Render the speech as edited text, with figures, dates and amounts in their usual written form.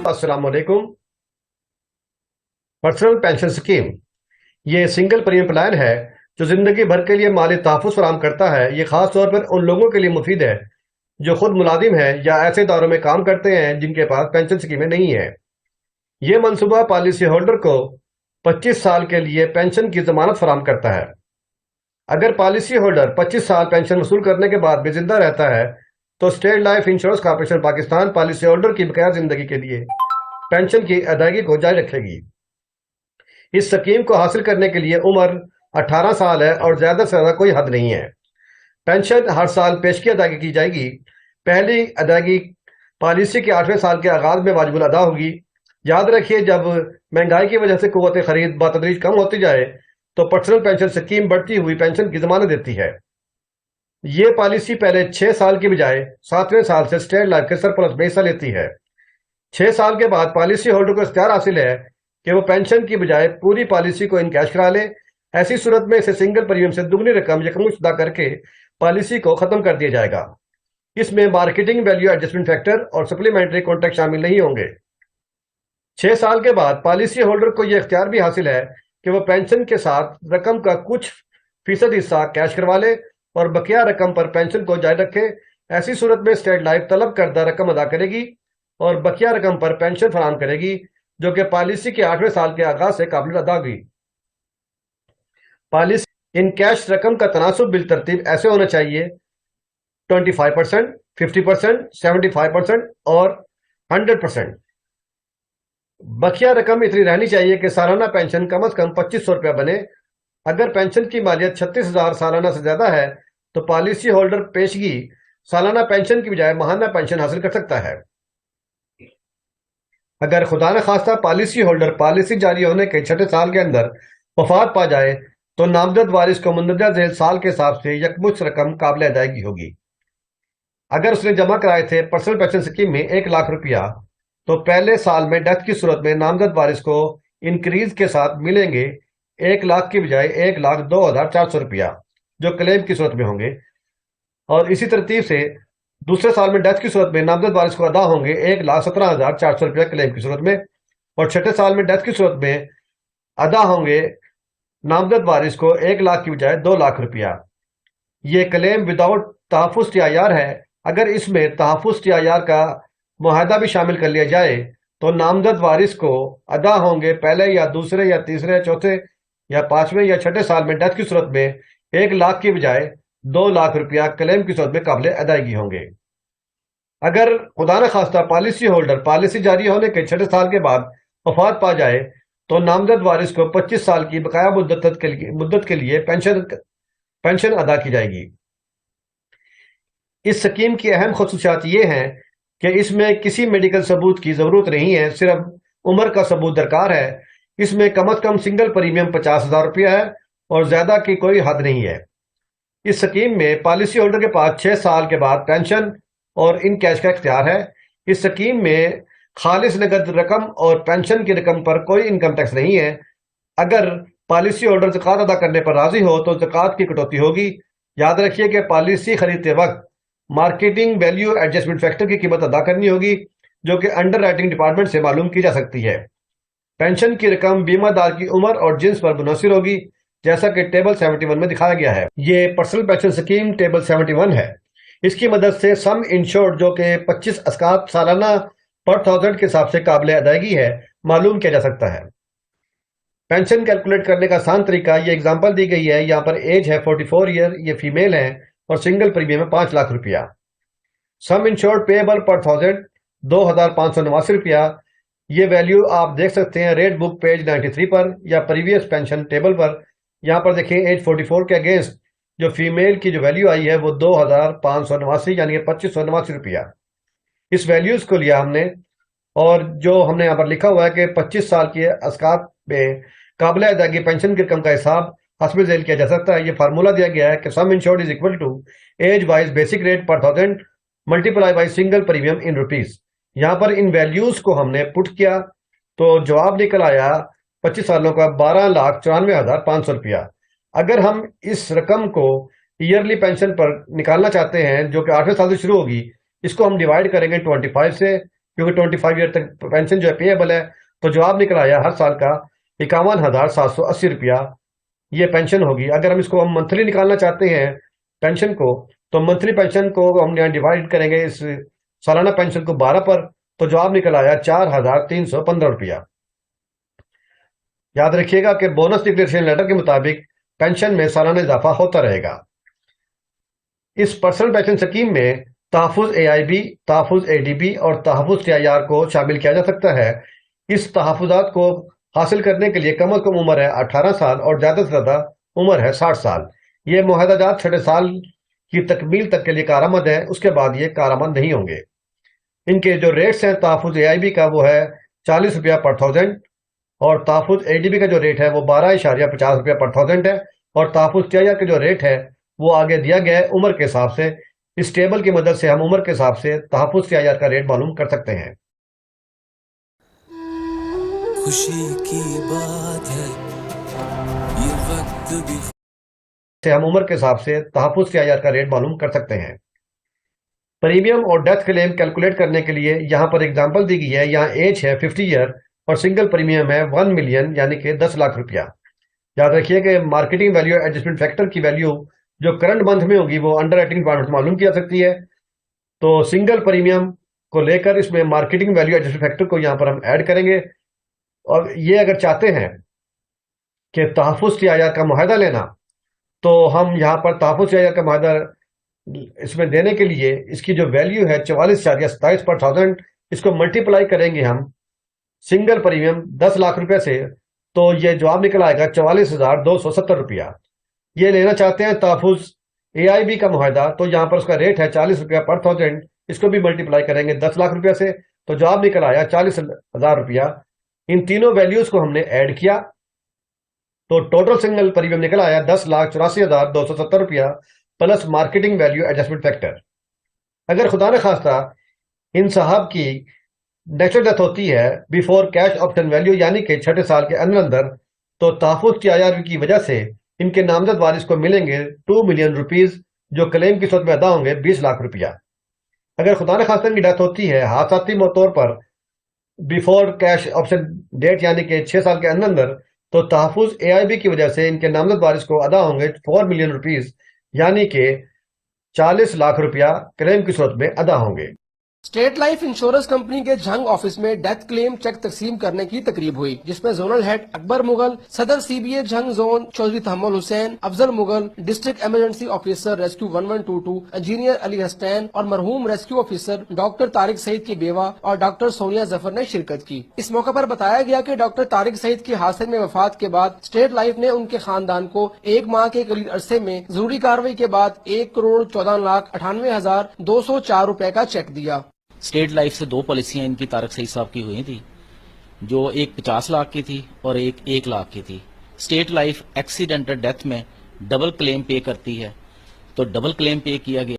अस्सलाम वालेकुम। Personal pension scheme ये सिंगल प्रीमियम प्लान है जो जिंदगी भर के लिए माली तहफ़्फ़ुज़ फराहम करता है। ये खास तौर पर उन लोगों के लिए मुफीद है जो खुद मुलाजिम हैं या ऐसे इदारों में काम करते हैं जिनके पास पेंशन स्कीमें नहीं हैं। ये मंसूबा पॉलिसी होल्डर को 25 साल के लिए पेंशन की जमानत फराहम करता है। अगर पॉलिसी होल्डर 25 साल पेंशन वसूल करने के बाद भी जिंदा रहता है तो state life insurance corporation Pakistan policy holder की बकाया जिंदगी के लिए पेंशन की अदायगी को जारी रखेगी। इस स्कीम को हासिल करने के लिए उम्र 18 साल है और ज्यादा से ज्यादा कोई हद नहीं है। पेंशन हर साल पेशगी अदायगी की जाएगी। पहली अदायगी पॉलिसी के 8वें साल के आगाज में वाजिबुल अदा होगी। याद रखिए, जब महंगाई की वजह से कुव्वत खरीद बतदरीज कम होती जाए तो पर्सनल पेंशन स्कीम बढ़ती हुई पेंशन की जमानत देती है। ये पॉलिसी पहले 6 साल की बजाय 7वें साल से स्टेट लाइफ के सरप्लस में हिस्सा लेती है। 6 साल के बाद पॉलिसी होल्डर को इख्तियार हासिल है कि वो पेंशन की बजाय पूरी पॉलिसी को इन कैश करा ले। ऐसी सूरत में इसे सिंगल प्रीमियम से दुगनी रकम यकमुश्त अदा करके पॉलिसी को खत्म कर दिया जाएगा। इसमें मार्केटिंग वैल्यू एडजस्टमेंट फैक्टर और सप्लीमेंट्री कॉन्ट्रैक्ट शामिल नहीं होंगे। 6 साल के बाद पॉलिसी होल्डर को यह इख्तियार भी हासिल है कि वो पेंशन के साथ रकम का कुछ फीसद हिस्सा कैश करवा ले और बकिया रकम पर पेंशन को जारी रखे। ऐसी सूरत में स्टेट लाइफ तलब करदा रकम अदा करेगी और बकिया रकम पर पेंशन फराहम करेगी जो कि पॉलिसी के 8वें साल के आगाज से काबिल अदा हुई। पॉलिसी इन कैश रकम का तनासुब बिल तरतीब ऐसे होना चाहिए: 25%, 50%, 75% और 100%। बकिया रकम इतनी रहनी चाहिए कि सालाना पेंशन कम से कम 2500 रुपया बने। अगर पेंशन की मालियत 36,000 सालाना से ज्यादा है तो पॉलिसी होल्डर पेशगी सालाना पेंशन की बजाय माहाना पेंशन हासिल कर सकता है। अगर खुदा न खास्ता पॉलिसी होल्डर पॉलिसी जारी होने के 6ठे साल के अंदर वफात पा जाए तो नामजद वारिस को मुंदरजा झेल साल के हिसाब से यकमुश्त रकम काबिल अदायगी होगी। अगर उसने जमा कराए थे पर्सनल पेंशन स्कीम में 1 लाख रुपया तो पहले साल में डेथ की सूरत में नामजद वारिस को इंक्रीज के साथ मिलेंगे 1 लाख की बजाय 1,02,400 रुपया जो क्लेम की सूरत में होंगे। और इसी तरतीब से दूसरे साल में डेथ की सूरत में नामजद वारिस को अदा होंगे 1,17,400 रुपया क्लेम की सूरत में। और 6ठे साल में डेथ की सूरत में अदा होंगे नामजद वारिस को 1 लाख की बजाय 2 लाख रुपया। ये क्लेम विदाउट तहफ़्फ़ुज़ टीआईआर है। अगर इसमें तहफ़्फ़ुज़ टीआईआर का मुआहदा भी शामिल कर लिया जाए तो नामजद वारिस को अदा होंगे पहले या दूसरे या तीसरे या चौथे या 5वें या 6ठे साल में डेथ की सूरत में 1 लाख की बजाय 2 लाख रुपया क्लेम की सूरत में काबिल अदायगी होंगे। अगर खुदा न खास्ता पॉलिसी होल्डर पॉलिसी जारी होने के 6ठे साल के बाद वफात पा जाए तो नामजद वारिस को 25 साल की बकाया मुद्दत के लिए पेंशन अदा की जाएगी। इस स्कीम की अहम खसूसियात ये हैं कि इसमें किसी मेडिकल सबूत की जरूरत नहीं है, सिर्फ उम्र का सबूत दरकार है। इसमें कम से कम सिंगल प्रीमियम 50,000 रुपया है और ज्यादा की कोई हद नहीं है। इस स्कीम में पॉलिसी होल्डर के पास 6 साल के बाद पेंशन और इन कैश का इख्तियार है। इस स्कीम में खालिस नकद रकम और पेंशन की रकम पर कोई इनकम टैक्स नहीं है। अगर पॉलिसी होल्डर ज़कात अदा करने पर राजी हो तो ज़कात की कटौती होगी। याद रखिए कि पॉलिसी खरीदते वक्त मार्केटिंग वैल्यू एडजस्टमेंट फैक्टर की कीमत अदा करनी होगी जो कि अंडर राइटिंग डिपार्टमेंट से मालूम की जा सकती है। पेंशन की रकम बीमादार की उम्र और जिन्स पर मुनहसर होगी जैसा कि टेबल 71 में दिखाया गया है। ये पर्सनल पेंशन स्कीम टेबल 71 है। इसकी मदद से सम इंश्योर्ड जो कि 25 अस्कात सालाना पर 1000 के हिसाब से काबिल अदायगी है मालूम किया जा सकता है। पेंशन कैलकुलेट करने का आसान तरीका, ये एग्जांपल दी गई है। यहाँ पर एज है 44 ईयर, ये फीमेल है और सिंगल प्रीमियम है 5 लाख रुपया। सम इंश्योर्ड पेएबल पर 1000 2,589 रुपया। ये वैल्यू आप देख सकते हैं रेट बुक पेज 93 पर या प्रीवियस पेंशन टेबल पर। यहाँ पर देखें एज 44 के अगेंस्ट जो फीमेल की जो वैल्यू आई है वो 2,589 यानी 2,589 रुपया। इस वैल्यूज को लिया हमने और जो हमने यहाँ पर लिखा हुआ है कि 25 साल की अस्कात में काबिल अदायगी पेंशन की रकम का हिसाब हस्ब झेल किया जा सकता है। ये फार्मूला दिया गया है कि sum insured is equal to age wise basic rate पर 1000 multiply by single premium in rupees. यहाँ पर इन वैल्यूज को हमने पुट किया तो जवाब निकल आया 25 सालों का 12,94,500 रुपया। अगर हम इस रकम को ईयरली पेंशन पर निकालना चाहते हैं जो कि 8वें साल से शुरू होगी, इसको हम डिवाइड करेंगे 25 से کیونکہ 25 ایئر تک پینشن جو ہے پیبل ہے. تو جواب نکل آیا ہر سال کا 51,780 روپیہ یہ پینشن ہوگی. اگر ہم اس کو منتھلی نکالنا چاہتے ہیں پینشن کو, تو منتھلی پینشن کو ہم یہاں ڈیوائڈ کریں گے اس سالانہ پینشن کو 12 پر, تو جواب نکل آیا 4,315 روپیہ. یاد رکھیے گا کہ بونس ڈکلیریشن لیٹر کے مطابق پینشن میں سالانہ اضافہ ہوتا رہے گا. اس پرسنل پینشن سکیم میں تحفظ AIB, تحفظ ADB اور تحفظ TIR کو شامل کیا جا سکتا ہے. اس تحفظات کو حاصل کرنے کے لیے کم از کم عمر ہے 18 سال اور زیادہ سے زیادہ عمر ہے 60 سال. یہ معاہدہ جات 6 سال کی تکمیل تک کے لیے کارآمد ہے, اس کے بعد یہ کارآمد نہیں ہوں گے. ان کے جو ریٹس ہیں تحفظ AIB کا وہ ہے 40 روپیہ پر 1000, اور تحفظ ADB کا جو ریٹ ہے وہ 12.50 روپیہ پر 1000 ہے, اور تحفظ TIR کا جو ریٹ ہے وہ آگے دیا گیا ہے عمر کے حساب سے. اس ٹیبل کی مدد سے ہم عمر کے حساب سے تحفظ TIR کا ریٹ معلوم کر سکتے ہیں. خوشی کی بات ہے یہ وقت بھی سے ہم عمر کے حساب سے تحفظ TIR کا ریٹ معلوم کر سکتے ہیں. پریمیم اور ڈیتھ کلیم کیلکولیٹ کرنے کے لیے یہاں پر ایگزامپل دی گئی ہے. یہاں ایج ہے 50 ایئر اور سنگل پریمیم ہے 1 ملین یعنی کہ 10 لاکھ روپیہ. یاد رکھیے کہ مارکیٹنگ ویلیو ایڈجسٹمنٹ فیکٹر کی ویلیو جو کرنٹ منتھ میں ہوگی وہ انڈر رائٹنگ ڈپارٹمنٹ معلوم کی جا سکتی ہے. تو سنگل پریمیم کو لے کر اس میں مارکیٹنگ ویلیو ایڈجسٹمنٹ فیکٹر کو یہاں پر ہم ایڈ کریں گے. اور یہ اگر چاہتے ہیں کہ تحفظ TIR کا معاہدہ لینا, تو ہم یہاں پر تحفظ TIR کا معاہدہ اس میں دینے کے لیے اس کی جو ویلیو ہے 44.27 پر 1000, اس کو ملٹیپلائی کریں گے ہم سنگل پریمیم 10 لاکھ روپے سے, تو یہ جواب نکل آئے گا 44,270 روپیہ. یہ لینا چاہتے ہیں تحفظ AIB کا معاہدہ, تو یہاں پر اس کا ریٹ ہے 40 روپیہ پر 1000, اس کو بھی ملٹیپلائی کریں گے 10 لاکھ روپیہ سے, تو جواب نکل آیا 40,000 روپیہ. ان تینوں ویلیوز کو ہم نے ایڈ کیا تو ٹوٹل سنگل پریمیم نکل آیا 10,84,270 روپیہ plus marketing value adjustment factor. اگر خدا نخواستہ ان صاحب کی نیچرل ڈیتھ ہوتی ہے بیفور کیش آپشن ویلیو یعنی کہ 6 سال کے اندر, تو تحفظ TIR کی وجہ سے ان کے نامزد وارث کو ملیں گے 2 ملین روپیز, جو کلیم کی صورت میں ادا ہوں گے 20 لاکھ روپیہ. اگر خدا نخواستہ ان کی ڈیتھ ہوتی ہے حادثاتی طور پر بیفور کیش آپشن ڈیٹ یعنی کہ 6 سال کے اندر, تو تحفظ AIB کی وجہ سے ان کے نامزد وارث کو ادا ہوں گے 4 ملین روپیز یعنی کہ 40 لاکھ روپیہ کلیم کی صورت میں ادا ہوں گے. اسٹیٹ لائف انشورنس کمپنی کے جھنگ آفس میں ڈیتھ کلیم چیک تقسیم کرنے کی تقریب ہوئی, جس میں زونل ہیڈ اکبر مغل, صدر CBA Jhang zone Chaudhry Tahammul Hussain, Afzal Mughal, district emergency officer rescue 1122, engineer Ali Hussain اور مرحوم rescue officer doctor Tariq Saeed کی بیوہ اور ڈاکٹر سونیا ظفر نے شرکت کی. اس موقع پر بتایا گیا کہ ڈاکٹر طارق سعید کی حادثے میں وفات کے بعد اسٹیٹ لائف نے ان کے خاندان کو 1 ماہ کے قریب عرصے میں ضروری کارروائی کے بعد 1,14,98,204 روپے کا چیک دیا. اسٹیٹ لائف سے 2 پالیسیاں ان کی طارق سعید صاحب کی ہوئی تھی, جو ایک 50 لاکھ کی تھی اور ایک 1 لاکھ کی تھی. اسٹیٹ لائف ایکسیڈنٹل ڈیتھ میں ڈبل کلیم پے کرتی ہے, تو ڈبل کلیم پے کیا گیا.